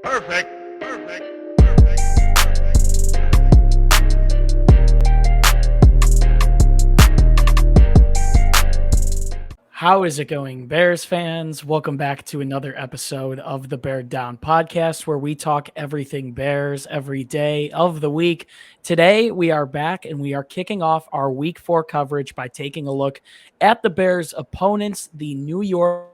Perfect. How is it going, Bears fans? Welcome back to another episode of the Bear Down podcast, where we talk everything Bears every day of the week. Today, we are back and we are kicking off our week 4 coverage by taking a look at the Bears' opponents, the New York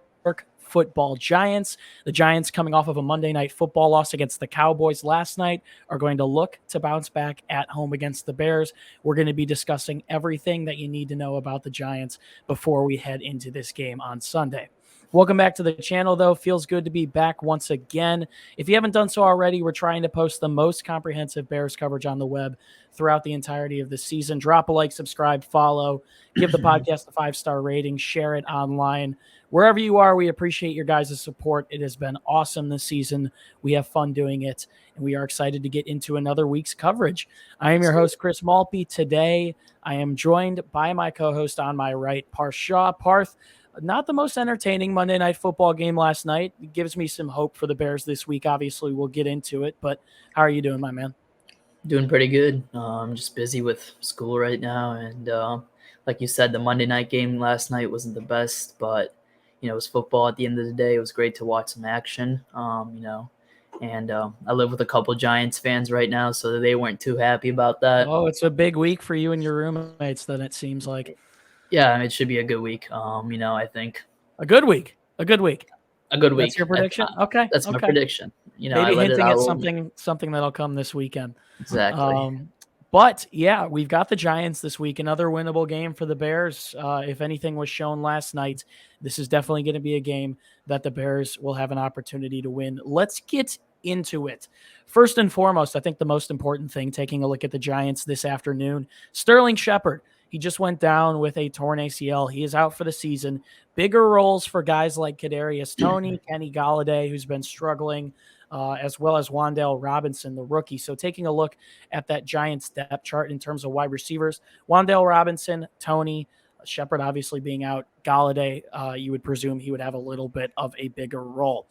Football Giants. The Giants, coming off of a Monday Night Football loss against the Cowboys last night, are going to look to bounce back at home against the Bears. We're going to be discussing everything that you need to know about the Giants before we head into this game on Sunday. Welcome back to the channel, though. Feels good to be back once again. If you haven't done so already, we're trying to post the most comprehensive Bears coverage on the web throughout the entirety of the season. Drop a like, subscribe, follow, give the podcast a 5-star rating, share it online. Wherever you are, we appreciate your guys' support. It has been awesome this season. We have fun doing it, and we are excited to get into another week's coverage. I am your host, Chris Malpe. Today, I am joined by my co-host on my right, Parth Shaw. Parth, not the most entertaining Monday Night Football game last night. It gives me some hope for the Bears this week. Obviously, we'll get into it, but how are you doing, my man? Doing pretty good. I'm just busy with school right now, and like you said, the Monday night game last night wasn't the best, but it was football at the end of the day. It was great to watch some action, and I live with a couple Giants fans right now, so they weren't too happy about that. Oh, it's a big week for you and your roommates, then, it seems like. Yeah, it should be a good week. I think a good week. A good week. That's your prediction? Okay. That's my prediction. Maybe hinting at something that'll come this weekend. Exactly. But yeah, we've got the Giants this week. Another winnable game for the Bears. If anything was shown last night, this is definitely going to be a game that the Bears will have an opportunity to win. Let's get into it. First and foremost, I think the most important thing, taking a look at the Giants this afternoon, Sterling Shepard. He just went down with a torn ACL. He is out for the season. Bigger roles for guys like Kadarius Toney, Kenny Golladay, who's been struggling, as well as Wan'Dale Robinson, the rookie. So taking a look at that Giants depth chart in terms of wide receivers, Wan'Dale Robinson, Toney, Shepard obviously being out, Golladay, you would presume he would have a little bit of a bigger role.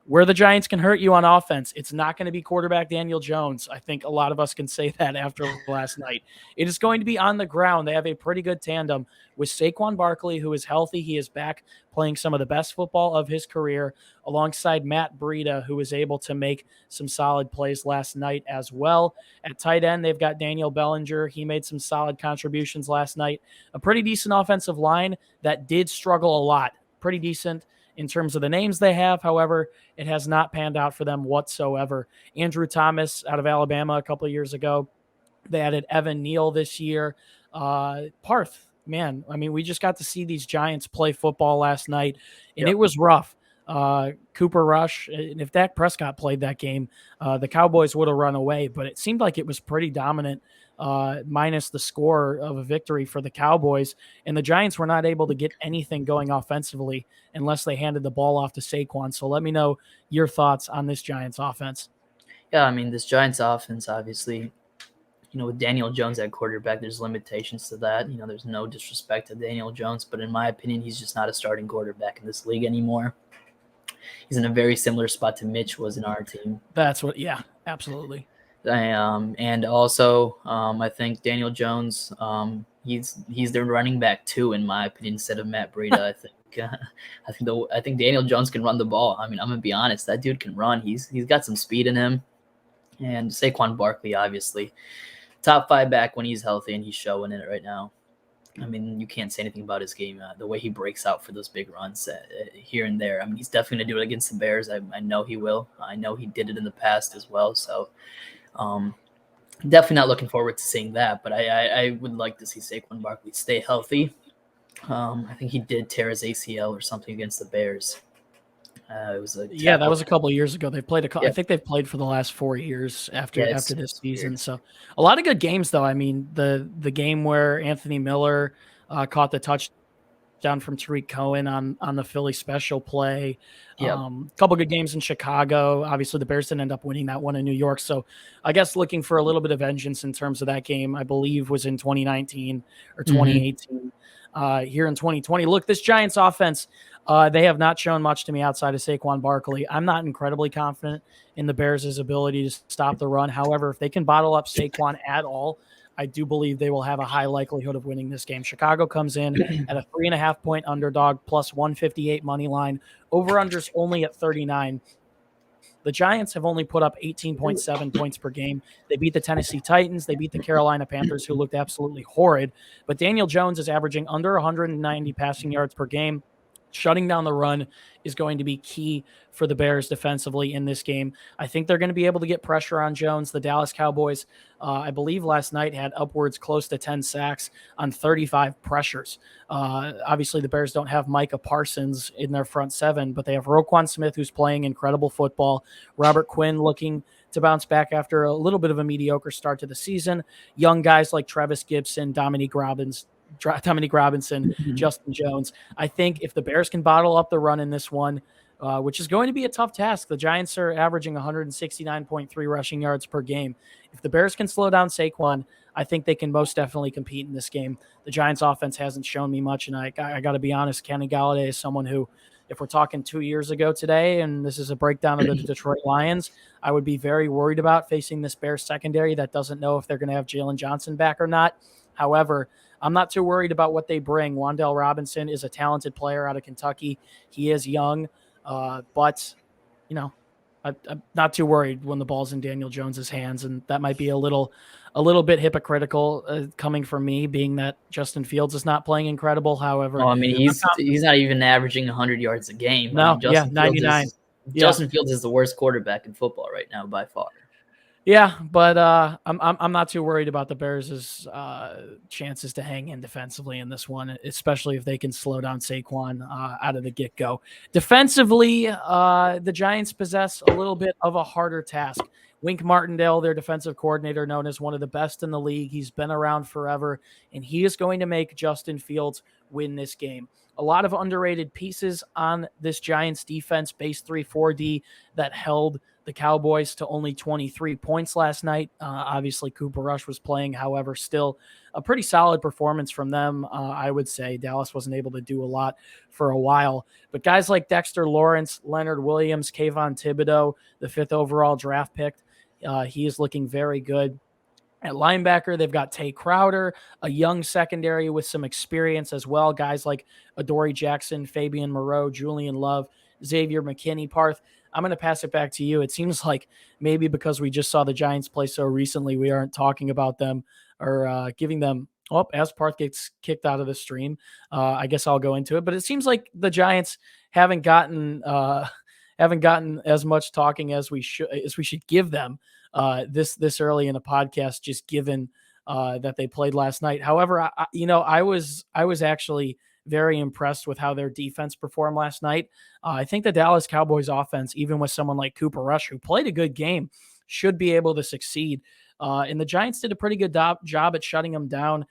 Where the Giants can hurt you on offense, it's not going to be quarterback Daniel Jones. I think a lot of us can say that after last night. It is going to be on the ground. They have a pretty good tandem with Saquon Barkley, who is healthy. He is back playing some of the best football of his career, alongside Matt Breida, who was able to make some solid plays last night as well. At tight end, they've got Daniel Bellinger. He made some solid contributions last night. A pretty decent offensive line that did struggle a lot. Pretty decent in terms of the names they have. However, it has not panned out for them whatsoever. Andrew Thomas out of Alabama a couple of years ago. They added Evan Neal this year. Parth, man, I mean, we just got to see these Giants play football last night, and It was rough. Cooper Rush, and if Dak Prescott played that game, the Cowboys would have run away, but it seemed like it was pretty dominant, minus the score of a victory for the Cowboys. And the Giants were not able to get anything going offensively unless they handed the ball off to Saquon. So let me know your thoughts on this Giants offense. Yeah, I mean, this Giants offense, obviously, with Daniel Jones at quarterback, there's limitations to that. There's no disrespect to Daniel Jones, but in my opinion, he's just not a starting quarterback in this league anymore. He's in a very similar spot to Mitch was in our team. Yeah, absolutely. And also, I think Daniel Jones, he's their running back too, in my opinion, instead of Matt Breida. I think Daniel Jones can run the ball. I mean, I'm gonna be honest, that dude can run. He's got some speed in him. And Saquon Barkley, obviously, top 5 back when he's healthy, and he's showing it right now. I mean, you can't say anything about his game. The way he breaks out for those big runs here and there. I mean, he's definitely going to do it against the Bears. I know he will. I know he did it in the past as well. So definitely not looking forward to seeing that. But I would like to see Saquon Barkley stay healthy. I think he did tear his ACL or something against the Bears. It was that was a couple of years ago. They played I think they've played for the last 4 years after this season. So a lot of good games, though. I mean, the game where Anthony Miller caught the touchdown from Tariq Cohen on the Philly special play. A couple good games in Chicago. Obviously, the Bears didn't end up winning that one in New York. So I guess looking for a little bit of vengeance in terms of that game, I believe was in 2019 or 2018. here in 2020. Look, this Giants offense, they have not shown much to me outside of Saquon Barkley. I'm not incredibly confident in the Bears' ability to stop the run. However, if they can bottle up Saquon at all, I do believe they will have a high likelihood of winning this game. Chicago comes in at a 3.5-point underdog plus 158 money line. Over-unders only at 39. The Giants have only put up 18.7 points per game. They beat the Tennessee Titans. They beat the Carolina Panthers, who looked absolutely horrid. But Daniel Jones is averaging under 190 passing yards per game. Shutting down the run is going to be key for the Bears defensively in this game. I think they're going to be able to get pressure on Jones. The Dallas Cowboys, I believe last night, had upwards close to 10 sacks on 35 pressures. Obviously, the Bears don't have Micah Parsons in their front seven, but they have Roquan Smith, who's playing incredible football. Robert Quinn looking to bounce back after a little bit of a mediocre start to the season. Young guys like Travis Gibson, Dominique Robinson, Justin Jones. I think if the Bears can bottle up the run in this one, which is going to be a tough task. The Giants are averaging 169.3 rushing yards per game. If the Bears can slow down Saquon, I think they can most definitely compete in this game. The Giants offense hasn't shown me much, and I got to be honest, Kenny Golladay is someone who, if we're talking 2 years ago today, and this is a breakdown of the Detroit Lions, I would be very worried about facing this Bears secondary that doesn't know if they're going to have Jaylen Johnson back or not. However, I'm not too worried about what they bring. Wan'Dale Robinson is a talented player out of Kentucky. He is young, but, I'm not too worried when the ball's in Daniel Jones's hands, and that might be a little bit hypocritical coming from me, being that Justin Fields is not playing incredible. However, he's not even averaging 100 yards a game. No, 99. Justin Fields is the worst quarterback in football right now by far. Yeah, but I'm not too worried about the Bears' chances to hang in defensively in this one, especially if they can slow down Saquon out of the get-go. Defensively, the Giants possess a little bit of a harder task. Wink Martindale, their defensive coordinator, known as one of the best in the league. He's been around forever, and he is going to make Justin Fields win this game. A lot of underrated pieces on this Giants defense, base 3-4D, that held the Cowboys to only 23 points last night. Obviously, Cooper Rush was playing. However, still a pretty solid performance from them, I would say. Dallas wasn't able to do a lot for a while. But guys like Dexter Lawrence, Leonard Williams, Kayvon Thibodeau, the 5th overall draft pick, he is looking very good. At linebacker, they've got Tay Crowder, a young secondary with some experience as well. Guys like Adoree Jackson, Fabian Moreau, Julian Love, Xavier McKinney. Parth, I'm going to pass it back to you. It seems like maybe because we just saw the Giants play so recently, we aren't talking about them or giving them, as Parth gets kicked out of the stream, I guess I'll go into it. But it seems like the Giants haven't gotten as much talking as we should give them this early in the podcast, just given that they played last night. However, I was actually very impressed with how their defense performed last night. I think the Dallas Cowboys offense, even with someone like Cooper Rush, who played a good game, should be able to succeed. And the Giants did a pretty good job at shutting them down.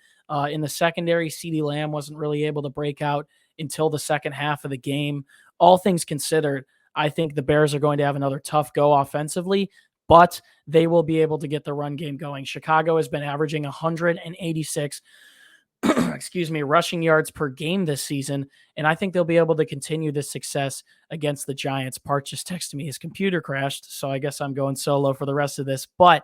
In the secondary, CeeDee Lamb wasn't really able to break out until the second half of the game. All things considered, I think the Bears are going to have another tough go offensively, but they will be able to get the run game going. Chicago has been averaging 186 rushing yards per game this season, and I think they'll be able to continue this success against the Giants. Parth just texted me his computer crashed, so I guess I'm going solo for the rest of this. But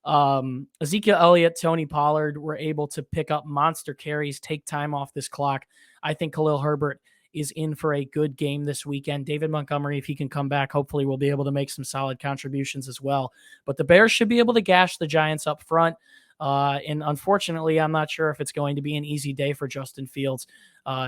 Ezekiel Elliott, Tony Pollard were able to pick up monster carries, take time off this clock. I think Khalil Herbert is in for a good game this weekend. David Montgomery, if he can come back, hopefully we'll be able to make some solid contributions as well. But the Bears should be able to gash the Giants up front. And unfortunately, I'm not sure if it's going to be an easy day for Justin Fields,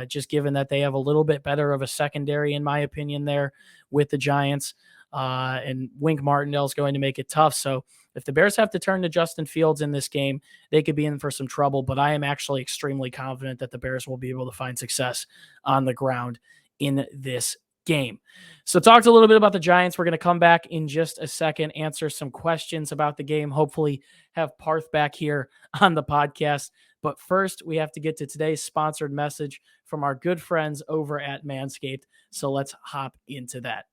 just given that they have a little bit better of a secondary, in my opinion, there with the Giants. And Wink Martindale is going to make it tough. So if the Bears have to turn to Justin Fields in this game, they could be in for some trouble. But I am actually extremely confident that the Bears will be able to find success on the ground in this game. So talked a little bit about the Giants. We're going to come back in just a second, answer some questions about the game, hopefully have Parth back here on the podcast. But first, we have to get to today's sponsored message from our good friends over at Manscaped. So let's hop into that.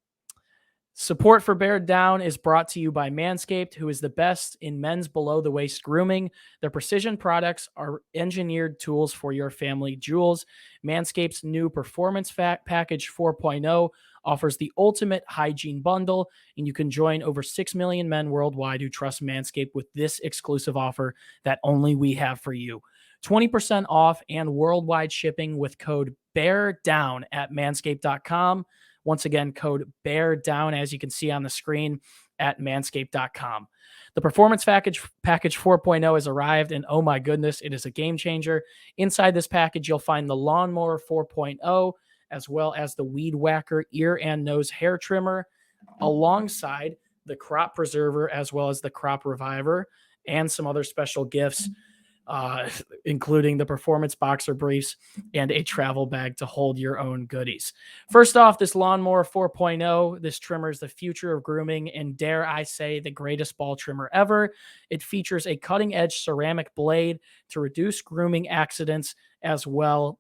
Support for Bear Down is brought to you by Manscaped, who is the best in men's below-the-waist grooming. Their precision products are engineered tools for your family jewels. Manscaped's new Performance Package 4.0 offers the ultimate hygiene bundle, and you can join over 6 million men worldwide who trust Manscaped with this exclusive offer that only we have for you. 20% off and worldwide shipping with code BEARDOWN at manscaped.com. Once again, code BEARDOWN, as you can see on the screen, at manscaped.com. The Performance Package 4.0 has arrived, and oh my goodness, it is a game changer. Inside this package, you'll find the Lawnmower 4.0, as well as the Weed Whacker ear and nose hair trimmer, alongside the Crop Preserver, as well as the Crop Reviver, and some other special gifts, including the Performance Boxer Briefs and a travel bag to hold your own goodies. First off, this Lawnmower 4.0, this trimmer is the future of grooming, and dare I say, the greatest ball trimmer ever. It features a cutting-edge ceramic blade to reduce grooming accidents, as well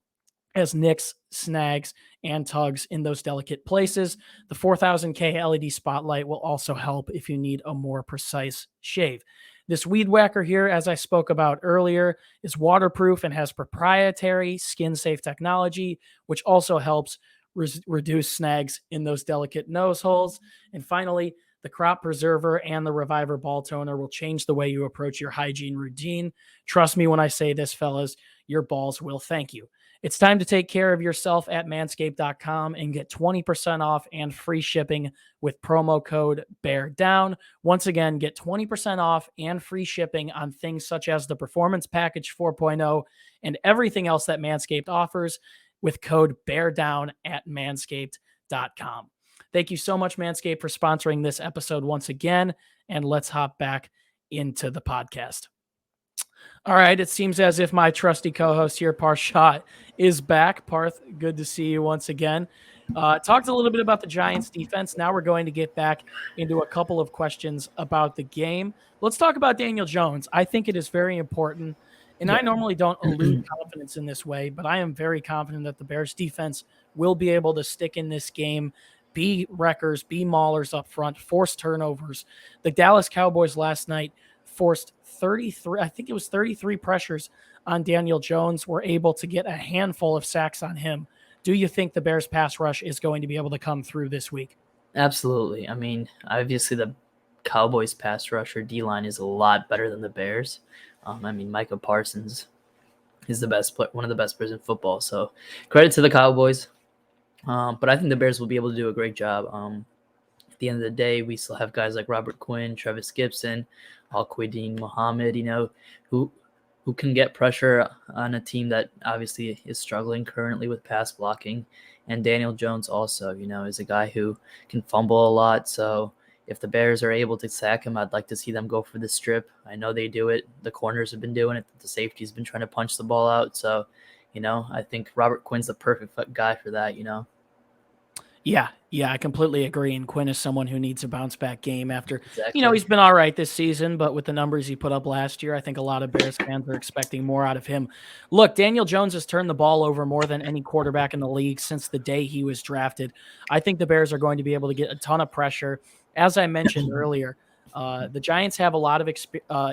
as nicks, snags, and tugs in those delicate places. The 4000K LED spotlight will also help if you need a more precise shave. This Weed Whacker here, as I spoke about earlier, is waterproof and has proprietary skin-safe technology, which also helps reduce snags in those delicate nose holes. And finally, the Crop Preserver and the Reviver Ball Toner will change the way you approach your hygiene routine. Trust me when I say this, fellas, your balls will thank you. It's time to take care of yourself at manscaped.com and get 20% off and free shipping with promo code BEARDOWN. Once again, get 20% off and free shipping on things such as the Performance Package 4.0 and everything else that Manscaped offers with code BEARDOWN at manscaped.com. Thank you so much, Manscaped, for sponsoring this episode once again, and let's hop back into the podcast. All right, it seems as if my trusty co-host here, Parth Shah, is back. Parth, good to see you once again. Talked a little bit about the Giants defense. Now we're going to get back into a couple of questions about the game. Let's talk about Daniel Jones. I think it is very important, and I normally don't allude confidence in this way, but I am very confident that the Bears defense will be able to stick in this game, be wreckers, be maulers up front, force turnovers. The Dallas Cowboys last night forced 33 pressures on Daniel Jones, were able to get a handful of sacks on him. Do you think the Bears pass rush is going to be able to come through this week? Absolutely. I mean, obviously the Cowboys pass rush or D-line is a lot better than the Bears. I mean, Micah Parsons is one of the best players in football. So credit to the Cowboys. But I think the Bears will be able to do a great job. At the end of the day, we still have guys like Robert Quinn, Travis Gibson, Al-Quaidin Muhammad, who can get pressure on a team that obviously is struggling currently with pass blocking. And Daniel Jones also, is a guy who can fumble a lot. So if the Bears are able to sack him, I'd like to see them go for the strip. I know they do it. The corners have been doing it. The safety's been trying to punch the ball out. So, I think Robert Quinn's the perfect guy for that, Yeah, I completely agree. And Quinn is someone who needs a bounce back game after, Exactly. He's been all right this season, but with the numbers he put up last year, I think a lot of Bears fans are expecting more out of him. Look, Daniel Jones has turned the ball over more than any quarterback in the league since the day he was drafted. I think the Bears are going to be able to get a ton of pressure. As I mentioned earlier, the Giants have a lot of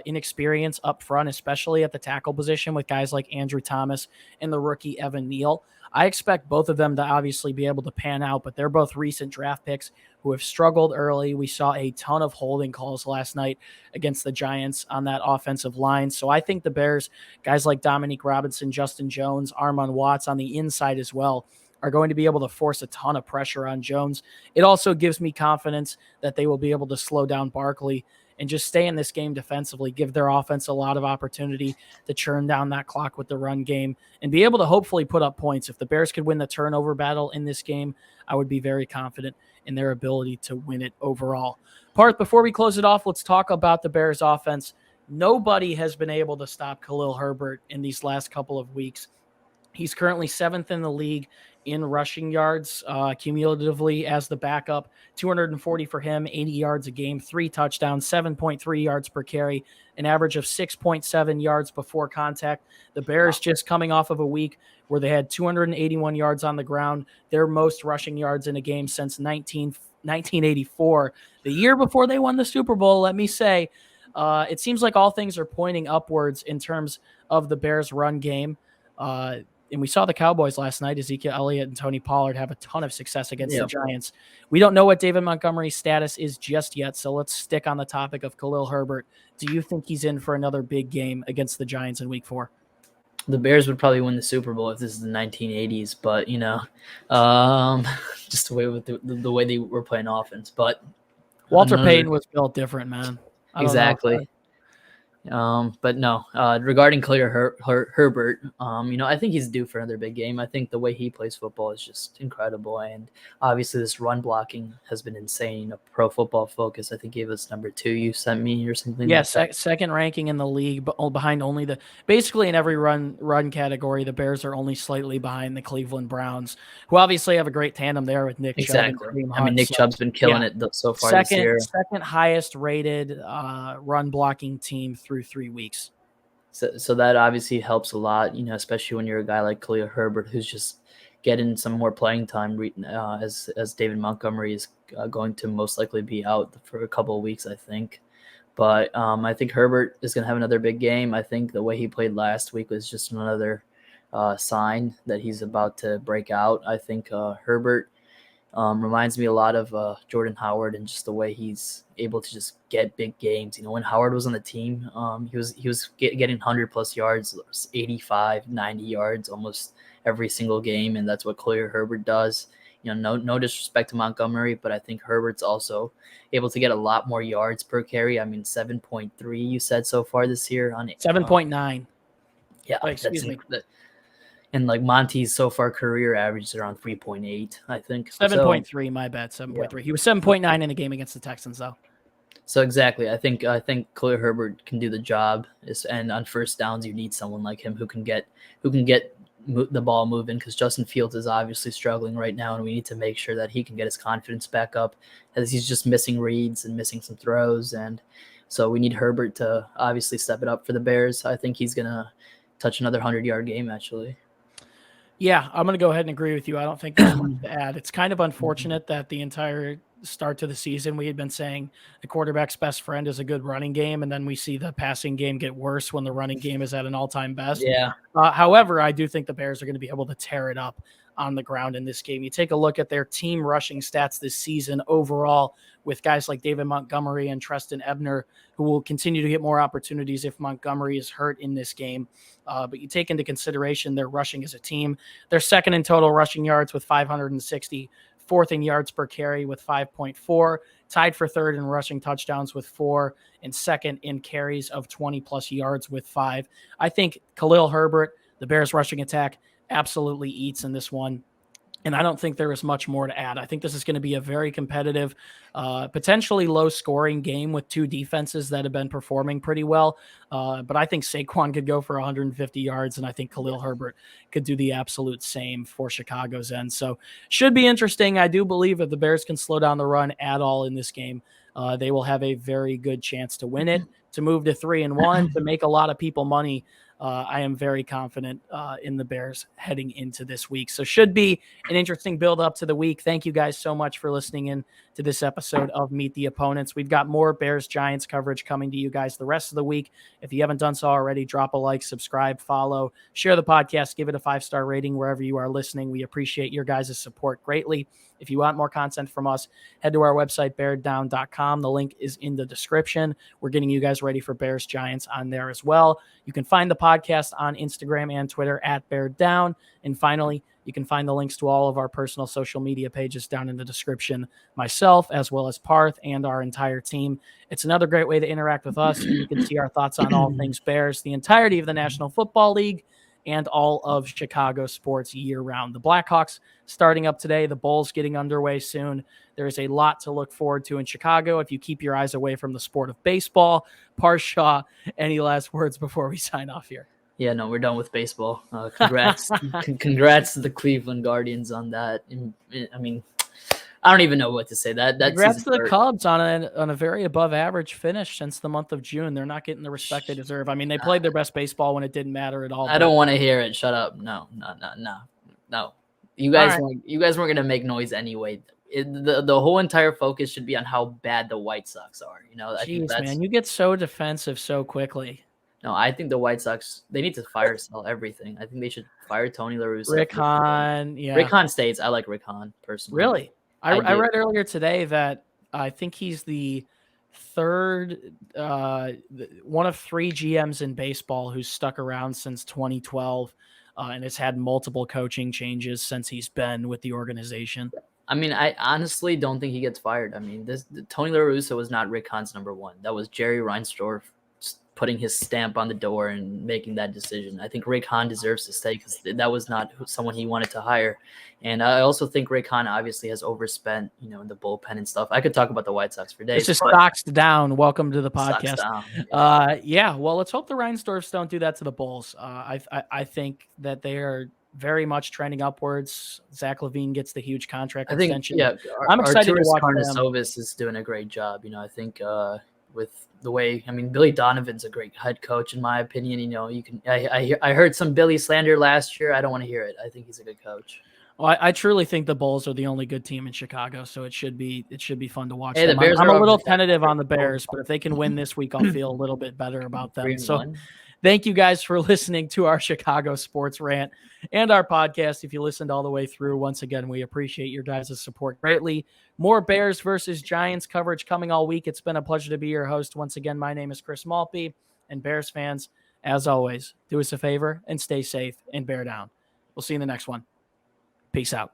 inexperience up front, especially at the tackle position with guys like Andrew Thomas and the rookie Evan Neal. I expect both of them to obviously be able to pan out, but they're both recent draft picks who have struggled early. We saw a ton of holding calls last night against the Giants on that offensive line. So I think the Bears, guys like Dominique Robinson, Justin Jones, Armon Watts on the inside as well, are going to be able to force a ton of pressure on Jones. It also gives me confidence that they will be able to slow down Barkley and just stay in this game defensively, give their offense a lot of opportunity to churn down that clock with the run game and be able to hopefully put up points. If the Bears could win the turnover battle in this game, I would be very confident in their ability to win it overall. Parth, before we close it off, let's talk about the Bears offense. Nobody has been able to stop Khalil Herbert in these last couple of weeks. He's currently 7th in the league in rushing yards cumulatively as the backup. 240 for him, 80 yards a game, 3 touchdowns, 7.3 yards per carry, an average of 6.7 yards before contact. The Bears just coming off of a week where they had 281 yards on the ground, their most rushing yards in a game since 1984, the year before they won the Super Bowl. Let me say, it seems like all things are pointing upwards in terms of the Bears' run game. And we saw the Cowboys last night. Ezekiel Elliott and Tony Pollard have a ton of success against the Giants. We don't know what David Montgomery's status is just yet, so let's stick on the topic of Khalil Herbert. Do you think he's in for another big game against the Giants in Week 4? The Bears would probably win the Super Bowl if this is the 1980s, but just the way they were playing offense. But Walter Payton was built different, man. Exactly. But no, regarding Khalil Herbert, I think he's due for another big game. I think the way he plays football is just incredible. And obviously this run blocking has been insane. A Pro Football Focus, I think, gave us number 2 you sent me or something. Yeah, second ranking in the league, but behind only basically in every run category, the Bears are only slightly behind the Cleveland Browns, who obviously have a great tandem there with Nick Chubb and Kareem Hunt. I mean, Nick Chubb's been killing it so far this year. Second highest rated run blocking team through 3 weeks. So that obviously helps a lot, especially when you're a guy like Khalil Herbert, who's just getting some more playing time as David Montgomery is going to most likely be out for a couple of weeks, I think. But I think Herbert is going to have another big game. I think the way he played last week was just another sign that he's about to break out. I think Herbert reminds me a lot of Jordan Howard and just the way he's able to just get big games. When Howard was on the team, he was getting 100+ yards, 85, 90 yards almost every single game, and that's what Khalil Herbert does. No disrespect to Montgomery, but I think Herbert's also able to get a lot more yards per carry. I mean, 7.3 you said so far this year on 7.9. Yeah, excuse me. And like Monty's so far career average is around 3.8, I think. 7.3, my bad, 7.3. Yeah. He was 7.9 in the game against the Texans, though. So exactly, I think Khalil Herbert can do the job. And on first downs, you need someone like him who can get the ball moving, because Justin Fields is obviously struggling right now, and we need to make sure that he can get his confidence back up, as he's just missing reads and missing some throws. And so we need Herbert to obviously step it up for the Bears. I think he's going to touch another 100-yard game, actually. Yeah, I'm going to go ahead and agree with you. I don't think there's much to add. It's kind of unfortunate that the entire start to the season we had been saying the quarterback's best friend is a good running game, and then we see the passing game get worse when the running game is at an all-time best. Yeah. However, I do think the Bears are going to be able to tear it up on the ground in this game. You take a look at their team rushing stats this season overall with guys like David Montgomery and Treston Ebner, who will continue to get more opportunities if Montgomery is hurt in this game. But you take into consideration their rushing as a team. They're second in total rushing yards with 560, fourth in yards per carry with 5.4, tied for third in rushing touchdowns with 4, and second in carries of 20+ yards with 5. I think Khalil Herbert, the Bears rushing attack, absolutely eats in this one. And I don't think there is much more to add. I think this is going to be a very competitive, potentially low-scoring game with two defenses that have been performing pretty well. But I think Saquon could go for 150 yards, and I think Khalil Herbert could do the absolute same for Chicago's end. So should be interesting. I do believe if the Bears can slow down the run at all in this game, they will have a very good chance to win it, to move to 3-1, to make a lot of people money. I am very confident in the Bears heading into this week. So should be an interesting build up to the week. Thank you guys so much for listening in to this episode of Meet the Opponents. We've got more Bears Giants coverage coming to you guys the rest of the week. If you haven't done so already, drop a like, subscribe, follow, share the podcast, give it a 5-star rating wherever you are listening. We appreciate your guys' support greatly. If you want more content from us, head to our website, beardown.com. The link is in the description. We're getting you guys ready for Bears Giants on there as well. You can find the podcast on Instagram and Twitter at beardown. And finally, you can find the links to all of our personal social media pages down in the description, myself, as well as Parth and our entire team. It's another great way to interact with us, and you can see our thoughts on all things Bears, the entirety of the National Football League, and all of Chicago sports year-round. The Blackhawks starting up today, the Bulls getting underway soon. There is a lot to look forward to in Chicago if you keep your eyes away from the sport of baseball. Parshaw, any last words before we sign off here? Yeah, no, we're done with baseball. Congrats. Congrats to the Cleveland Guardians on that. I mean, I don't even know what to say. Congrats to the Cubs on a very above average finish since the month of June. They're not getting the respect they deserve. I mean, they played their best baseball when it didn't matter at all. I don't want to hear it. Shut up. No. You guys weren't going to make noise anyway. the whole entire focus should be on how bad the White Sox are. I think Jeez, that's man, you get so defensive so quickly. no. I think the White Sox, they need to fire sell everything. I think they should fire Tony La Russa. Rick Hahn, yeah. Rick Hahn stays. I like Rick Hahn personally. Really? I do. read earlier today that I think he's the third, one of 3 GMs in baseball who's stuck around since 2012 and has had multiple coaching changes since he's been with the organization. I mean, I honestly don't think he gets fired. I mean, Tony La Russa was not Rick Hahn's number one. That was Jerry Reinsdorf putting his stamp on the door and making that decision. I think Rick Hahn deserves to stay because that was not someone he wanted to hire. And I also think Rick Hahn obviously has overspent, in the bullpen and stuff. I could talk about the White Sox for days. It's just stocks down. Welcome to the podcast. Yeah. Well, let's hope the Reinsdorfs don't do that to the Bulls. I think that they are very much trending upwards. Zach LaVine gets the huge contract extension. I'm excited to watch Karnisovas is doing a great job. I think with the way, Billy Donovan's a great head coach in my opinion. I heard some Billy slander last year. I don't want to hear it. I think he's a good coach. Well, I truly think the Bulls are the only good team in Chicago, so it should be fun to watch. Hey, them. I'm a little tentative on the Bears, but if they can win this week, I'll feel a little bit better about them. So thank you guys for listening to our Chicago sports rant and our podcast. If you listened all the way through, once again, we appreciate your guys' support greatly. More Bears versus Giants coverage coming all week. It's been a pleasure to be your host. Once again, my name is Chris Maltby, and Bears fans, as always, do us a favor and stay safe and bear down. We'll see you in the next one. Peace out.